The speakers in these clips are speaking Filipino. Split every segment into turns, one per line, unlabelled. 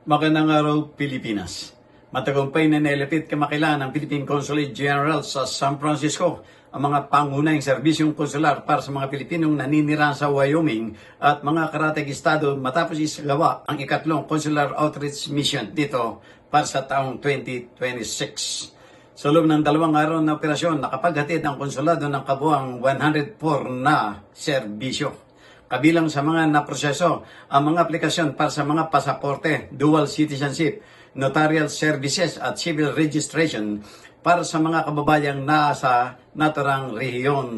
Magandang araw, Pilipinas. Matagumpay na nailapit kamakilan ng Philippine Consulate General sa San Francisco ang mga pangunahing serbisyong konsular para sa mga Pilipinong naninirahan sa Wyoming at mga karatig estado matapos isagawa ang ikatlong Consular Outreach Mission dito para sa taong 2026. Sa loob ng 2 araw na operasyon, nakapaghatid ang konsulado ng kabuang 104 na serbisyo. Kabilang sa mga naproseso ang mga aplikasyon para sa mga pasaporte, dual citizenship, notarial services at civil registration para sa mga kababayang nasa naturang rehiyon.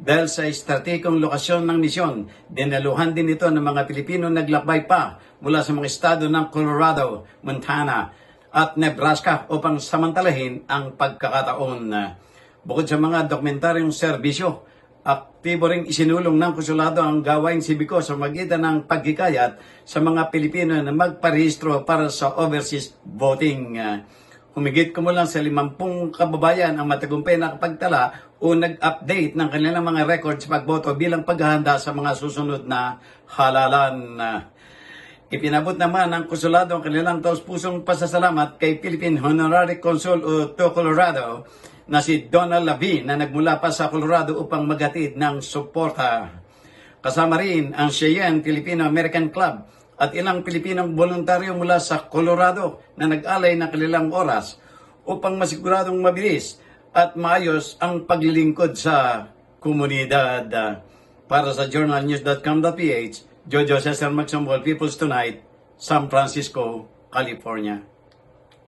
Dahil sa estrategikong lokasyon ng misyon, dinaluhan din ito ng mga Pilipino naglakbay pa mula sa mga estado ng Colorado, Montana at Nebraska upang samantalahin ang pagkakataon. Bukod sa mga dokumentaryong serbisyo, aktibo ring isinulong ng konsulado ang gawaing sibiko sa magitan ng paghikayat sa mga Pilipino na magparehistro para sa overseas voting. Humigit kumulang sa 50 kababayan ang matagumpay na kapagtala o nag-update ng kanilang mga records sa pagboto bilang paghahanda sa mga susunod na halalan. Ipinabot naman ng konsulado ang kanilang taus-pusong pasasalamat kay Philippine Honorary Consul to Colorado na si Donald Lavi na nagmula pa sa Colorado upang maghatid ng suporta. Kasama rin ang Cheyenne Filipino-American Club at ilang Pilipinong voluntaryo mula sa Colorado na nag-alay ng kanilang oras upang masiguradong mabilis at maayos ang paglilingkod sa komunidad. Para sa journalnews.com.ph, Jojo Cesar Magsumbol, People's Tonight, San Francisco, California.